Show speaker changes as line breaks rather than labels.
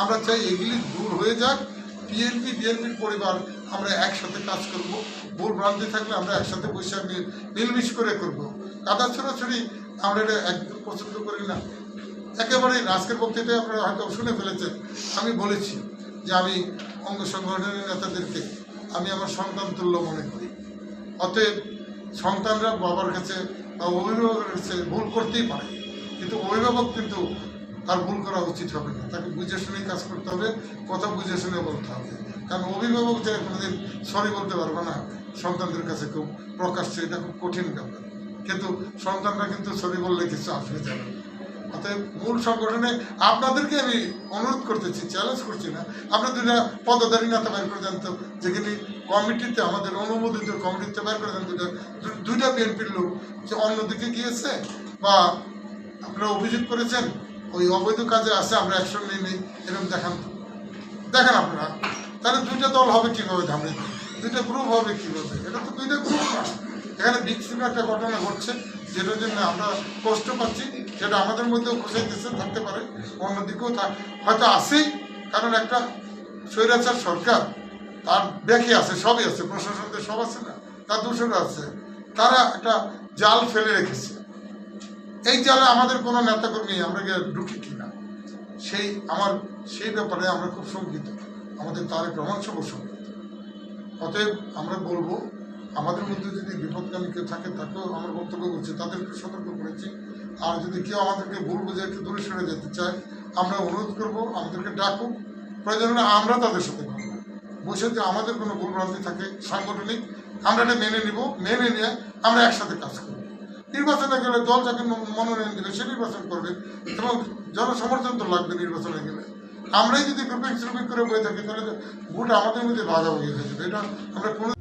আমরা চাই এগুলি দূর হয়ে যাক। বিএনপির পরিবার আমরা একসাথে কাজ করব। ভুল ভ্রান্তি থাকলে আমরা একসাথে বসে মিলমিশ করে করব। কাদা ছড়াছড়ি আমরা এটা একদম পছন্দ করি না একেবারেই। আজকের বক্তৃতায় আপনারা হয়তো শুনে ফেলেছেন, আমি বলেছি যে আমি অঙ্গ সংগঠনের নেতাদেরকে আমি আমার সন্তান তুল্য মনে করি। অতএব সন্তানরা বাবার কাছে বা অভিভাবকের কাছে ভুল করতেই পারে, কিন্তু অভিভাবক কিন্তু তার ভুল করা উচিত হবে না। তাকে বুঝে শুনেই কাজ করতে হবে, কথা বুঝে শুনে বলতে হবে। কারণ অভিভাবক যে কোনোদিন সরি বলতে পারবে না সন্তানদের কাছে, খুব প্রকাশ্যে, এটা খুব কঠিন ব্যাপার। কিন্তু সন্তানরা কিন্তু সরি বললে কিছু আসবে যাবে। অতএব মূল সংগঠনে আপনাদেরকে আমি অনুরোধ করতেছি, চ্যালেঞ্জ করছি না, আপনার দুইটা পদধারী নেতা বের করে দেন তো, যেখানে কমিটিতে আমাদের অনুমোদিত কমিটিতে বের করে দেন দুইটা বিএনপির লোক যে অন্যদিকে গিয়েছে বা আপনারা অভিযোগ করেছেন ওই অবৈধ কাজে আছে, আমরা অ্যাকশন নিই, এরকম দেখেন আপনারা। তাহলে দুইটা দল হবে কীভাবে, ধামড়ি দুইটা গ্রুপ হবে কীভাবে? এটা তো দুইটা গ্রুপ না। এখানে বিচ্ছিন্ন একটা ঘটনা ঘটছে, যেটার জন্য আমরা কষ্ট পাচ্ছি, সেটা আমাদের মধ্যেও খুঁজাইতেছে, থাকতে পারে, অন্যদিকেও হয়তো আছেই। কারণ একটা স্বৈরাচার সরকার, তার ব্যাখ্যা আছে, সবই আছে, প্রশাসনদের সব আছে না, তার দূষণও আছে। তারা একটা জাল ফেলে রেখেছে। এই জালে আমাদের কোনো নেতাকর্মী আমরা ঢুকি কিনা, সেই ব্যাপারে আমরা খুব শঙ্কিত। আমাদের তারেক রহমান সহ শঙ্কিত। অতএব আমরা বলবো, আমাদের মধ্যে যদি বিপদগামী কেউ থাকে, তাকেও আমার বক্তব্য বলছি, তাদেরকে সতর্ক করেছি। আর যদি কেউ আমাদেরকে ভুল বুঝে একটু দূরে সরে যেতে চায়, আমরা অনুরোধ করবো, আমাদেরকে ডাকুক, প্রয়োজন হলে আমরা তাদের সাথে বলবো, বসে যে আমাদের কোনো ভুল ভ্রান্তি থাকে সাংগঠনিক, আমরা এটা মেনে নিব, মেনে নিয়ে আমরা একসাথে কাজ করব। নির্বাচনে গেলে দল যাকে মনোনয়ন দেবে সে নির্বাচন করবে, এবং জনসমর্থন তো লাগবে নির্বাচনে গেলে। আমরাই যদি গ্রুপিং করে বয়ে থাকি, তাহলে ভোট আমাদের মধ্যে ভাগাভাগি হয়ে যাবে। এটা আমরা কোনো